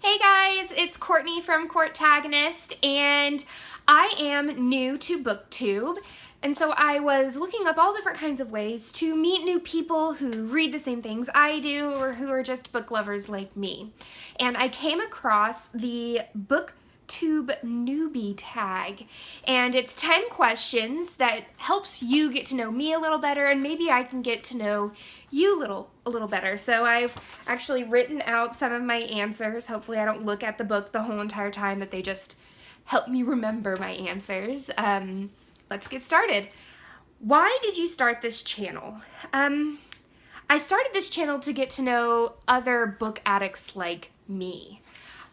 Hey guys, it's Courtney from Courtagonist, and I am new to Booktube, and so I was looking up all different kinds of ways to meet new people who read the same things I do or who are just book lovers like me. And I came across the Booktube Newbie Tag, and it's 10 questions that helps you get to know me a little better, and maybe I can get to know you a little better. So I've actually written out some of my answers. Hopefully I don't look at the book the whole entire time, that they just help me remember my answers. Let's get started. Why did you start this channel? I started this channel to get to know other book addicts like me.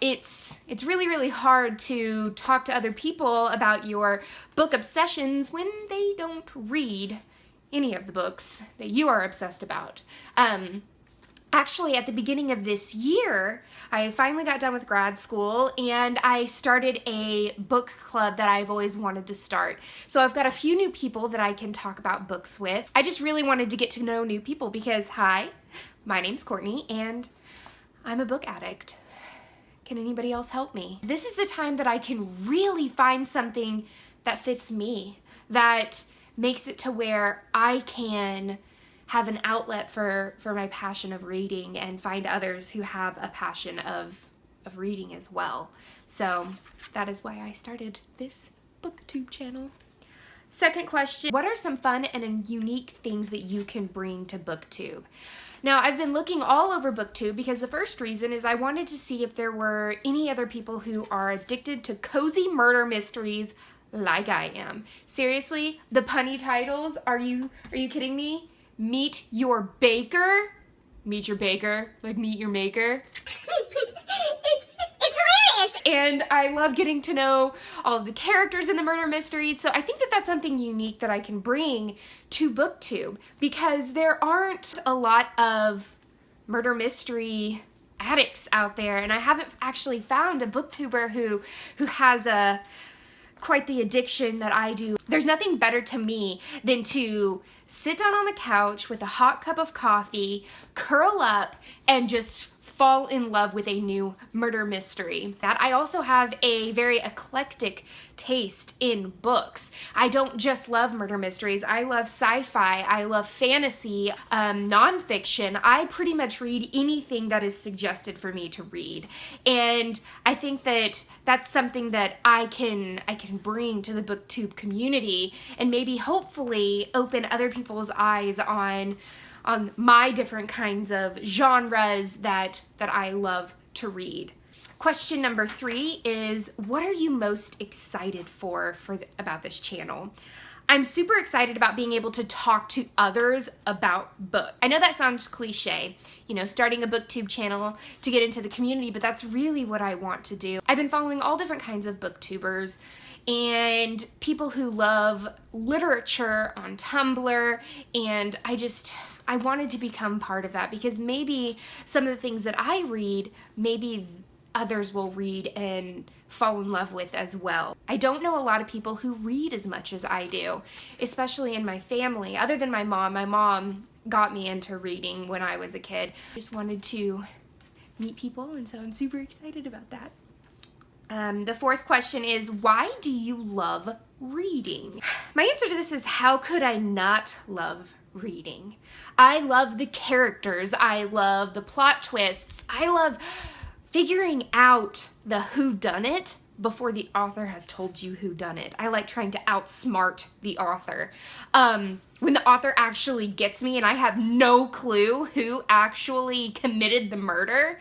It's really hard to talk to other people about your book obsessions when they don't read any of the books that you are obsessed about. Actually, at the beginning of this year, I finally got done with grad school and I started a book club that I've always wanted to start. So I've got a few new people that I can talk about books with. I just really wanted to get to know new people because, hi, my name's Courtney and I'm a book addict. Can anybody else help me? This is the time that I can really find something that fits me, that makes it to where I can have an outlet for my passion of reading and find others who have a passion of reading as well. So that is why I started this booktube channel. Second question, what are some fun and unique things that you can bring to booktube? Now, I've been looking all over booktube because the first reason is I wanted to see if there were any other people who are addicted to cozy murder mysteries like I am. Seriously, the punny titles, are you kidding me? Meet your baker? Meet your baker? Like meet your maker? It's hilarious! And I love getting to know all of the characters in the murder mysteries, so I think that that's something unique that I can bring to booktube because there aren't a lot of murder mystery addicts out there, and I haven't actually found a booktuber who has quite the addiction that I do. There's nothing better to me than to sit down on the couch with a hot cup of coffee, curl up, and just fall in love with a new murder mystery. That I also have a very eclectic taste in books. I don't just love murder mysteries. I love sci-fi, I love fantasy, nonfiction. I pretty much read anything that is suggested for me to read. And I think that that's something that I can bring to the booktube community and maybe hopefully open other people's eyes on my different kinds of genres that I love to read. Question number 3 is, what are you most excited for about this channel? I'm super excited about being able to talk to others about books. I know that sounds cliche, you know, starting a booktube channel to get into the community, but that's really what I want to do. I've been following all different kinds of booktubers and people who love literature on Tumblr, and I wanted to become part of that because maybe some of the things that I read, maybe others will read and fall in love with as well. I don't know a lot of people who read as much as I do, especially in my family. Other than my mom got me into reading when I was a kid. I just wanted to meet people, and so I'm super excited about that. The fourth question is, why do you love reading? My answer to this is, how could I not love reading? I love the characters, I love the plot twists, I love figuring out the whodunit before the author has told you whodunit. I like trying to outsmart the author. When the author actually gets me and I have no clue who actually committed the murder,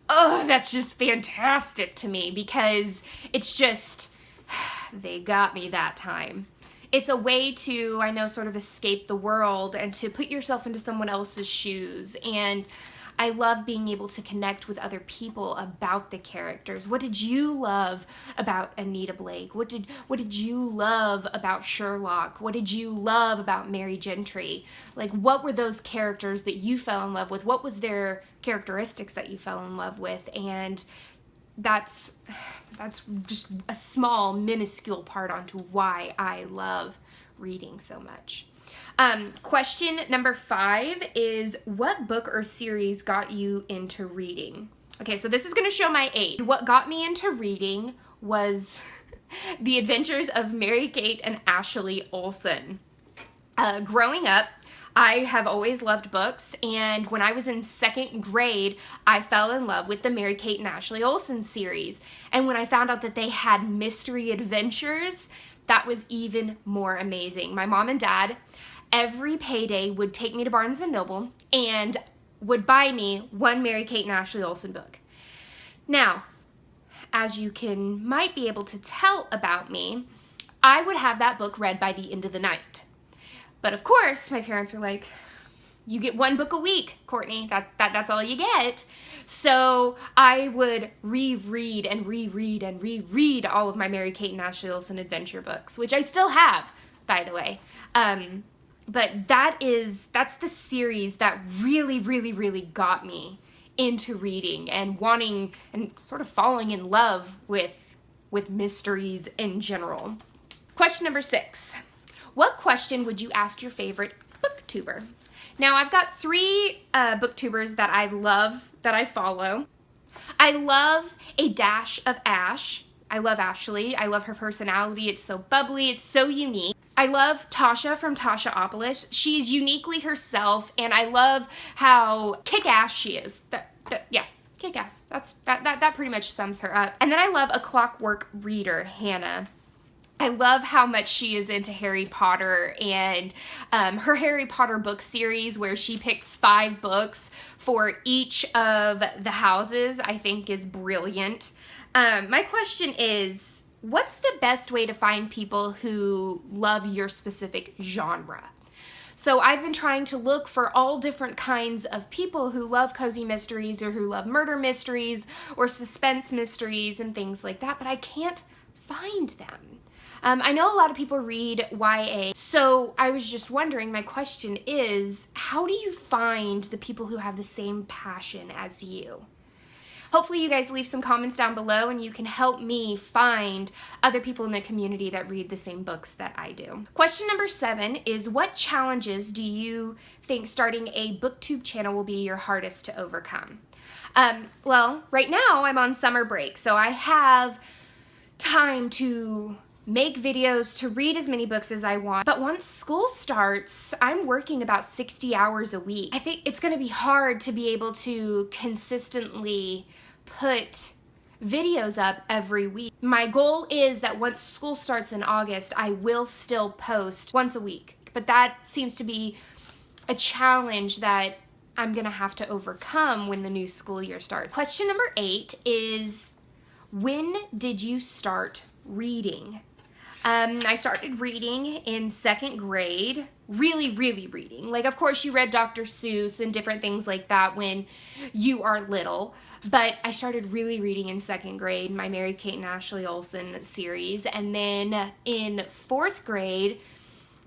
oh, that's just fantastic to me because it's just, they got me that time. It's a way to, I know, sort of escape the world and to put yourself into someone else's shoes. And I love being able to connect with other people about the characters. What did you love about Anita Blake? What did you love about Sherlock? What did you love about Mary Gentry? Like, what were those characters that you fell in love with? What was their characteristics that you fell in love with? And that's just a small, minuscule part onto why I love reading so much. Question number 5 is, what book or series got you into reading? Okay, so this is gonna show my age. What got me into reading was The Adventures of Mary-Kate and Ashley Olsen. Growing up, I have always loved books, and when I was in 2nd grade, I fell in love with the Mary-Kate and Ashley Olsen series. And when I found out that they had mystery adventures, that was even more amazing. My mom and dad, every payday, would take me to Barnes & Noble and would buy me one Mary-Kate and Ashley Olsen book. Now, as you might be able to tell about me, I would have that book read by the end of the night. But of course, my parents were like, you get one book a week, Courtney. That's all you get. So I would reread and reread and reread all of my Mary-Kate and Ashley Olsen adventure books, which I still have, by the way. But that's the series that really, really, really got me into reading and wanting and sort of falling in love with mysteries in general. Question number 6. What question would you ask your favorite booktuber? Now, I've got 3 booktubers that I love, that I follow. I love a dash of Ash. I love Ashley. I love her personality. It's so bubbly. It's so unique. I love Tasha from Tashaopolis. She's uniquely herself, and I love how kick-ass she is. Yeah, kick-ass. That pretty much sums her up. And then I love a clockwork reader, Hannah. I love how much she is into Harry Potter, and her Harry Potter book series where she picks 5 books for each of the houses, I think is brilliant. My question is, what's the best way to find people who love your specific genre? So I've been trying to look for all different kinds of people who love cozy mysteries or who love murder mysteries or suspense mysteries and things like that, but I can't find them. I know a lot of people read YA, so I was just wondering, my question is, how do you find the people who have the same passion as you? Hopefully you guys leave some comments down below and you can help me find other people in the community that read the same books that I do. Question number 7 is, what challenges do you think starting a booktube channel will be your hardest to overcome? Well, right now I'm on summer break, so I have time to make videos, to read as many books as I want. But once school starts, I'm working about 60 hours a week. I think it's gonna be hard to be able to consistently put videos up every week. My goal is that once school starts in August, I will still post once a week. But that seems to be a challenge that I'm gonna have to overcome when the new school year starts. Question number 8 is, when did you start reading? I started reading in 2nd grade, really reading. Like, of course, you read Dr. Seuss and different things like that when you are little, but I started really reading in 2nd grade, my Mary-Kate and Ashley Olsen series, and then in 4th grade,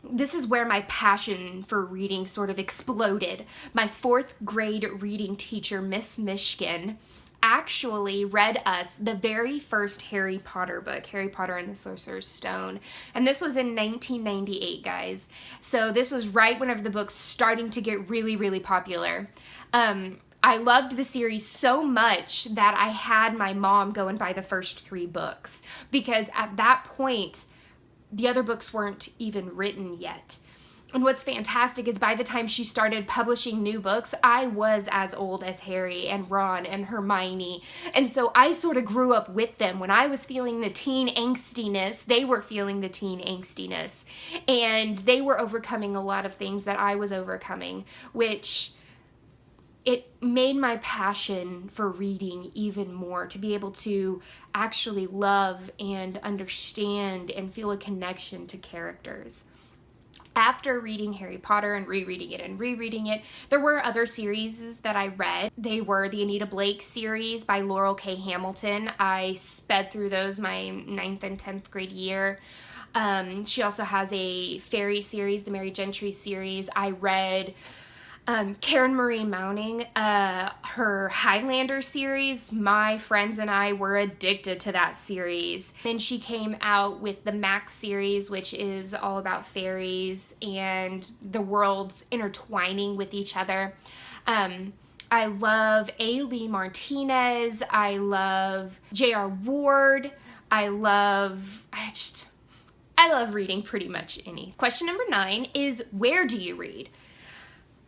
this is where my passion for reading sort of exploded. My 4th grade reading teacher, Miss Mishkin, actually read us the very first Harry Potter book, Harry Potter and the Sorcerer's Stone. And this was in 1998, guys. So this was right whenever the book's starting to get really popular. I loved the series so much that I had my mom go and buy the first 3 books, because at that point, the other books weren't even written yet. And what's fantastic is by the time she started publishing new books, I was as old as Harry and Ron and Hermione. And so I sort of grew up with them. When I was feeling the teen angstiness, they were feeling the teen angstiness. And they were overcoming a lot of things that I was overcoming, which it made my passion for reading even more, to be able to actually love and understand and feel a connection to characters. After reading Harry Potter and rereading it, there were other series that I read. They were the Anita Blake series by Laurel K. Hamilton. I sped through those my 9th and 10th grade year. She also has a fairy series, the Mary Gentry series. I read Karen Marie Mounting, her Highlander series. My friends and I were addicted to that series. Then she came out with the Max series, which is all about fairies and the worlds intertwining with each other. I love Leigh Martinez. I love J.R. Ward. I love reading pretty much any. Question number 9 is, where do you read?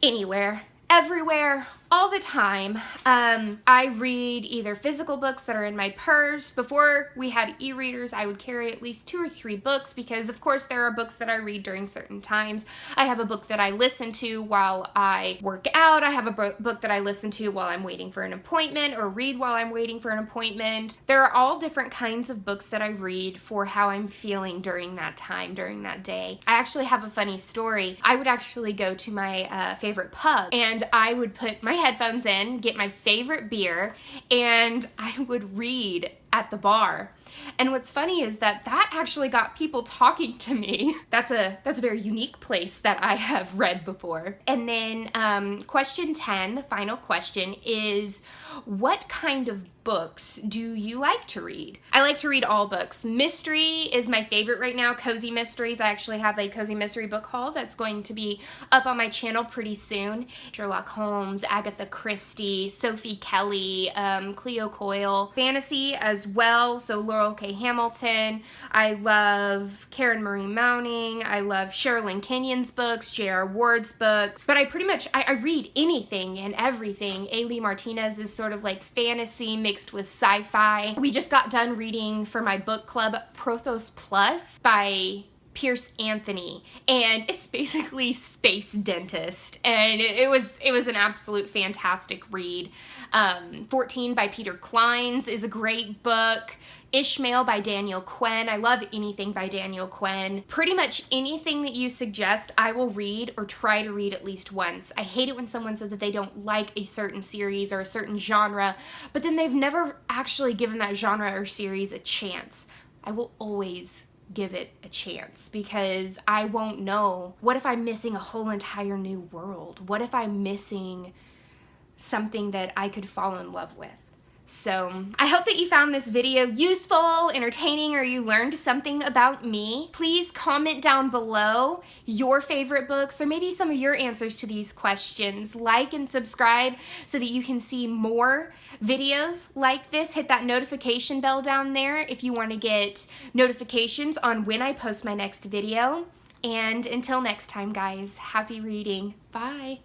Anywhere, everywhere, all the time. I read either physical books that are in my purse. Before we had e-readers, I would carry at least 2 or 3 books because, of course, there are books that I read during certain times. I have a book that I listen to while I work out. I have a book that I listen to while I'm waiting for an appointment, or read while I'm waiting for an appointment. There are all different kinds of books that I read for how I'm feeling during that time, during that day. I actually have a funny story. I would actually go to my favorite pub, and I would put my headphones in, get my favorite beer, and I would read at the bar. And what's funny is that actually got people talking to me. That's a very unique place that I have read before. And then question 10, the final question, is what kind of books do you like to read? I like to read all books. Mystery is my favorite right now, cozy mysteries. I actually have a cozy mystery book haul that's going to be up on my channel pretty soon. Sherlock Holmes, Agatha Christie, Sophie Kelly, Cleo Coyle. Fantasy as well, so Laurel K. Hamilton. I love Karen Marie Mounting. I love Sherilyn Kenyon's books, J.R. Ward's books. But I read anything and everything. Leigh Martinez is sort of like fantasy mixed with sci-fi. We just got done reading for my book club Prothos Plus by Pierce Anthony, and it's basically Space Dentist, and it was an absolute fantastic read. 14 by Peter Clines is a great book. Ishmael by Daniel Quinn. I love anything by Daniel Quinn. Pretty much anything that you suggest, I will read or try to read at least once. I hate it when someone says that they don't like a certain series or a certain genre, but then they've never actually given that genre or series a chance. I will always give it a chance because I won't know. What if I'm missing a whole entire new world? What if I'm missing something that I could fall in love with? So I hope that you found this video useful, entertaining, or you learned something about me. Please comment down below your favorite books or maybe some of your answers to these questions. Like and subscribe so that you can see more videos like this. Hit that notification bell down there if you want to get notifications on when I post my next video. And until next time, guys, happy reading. Bye.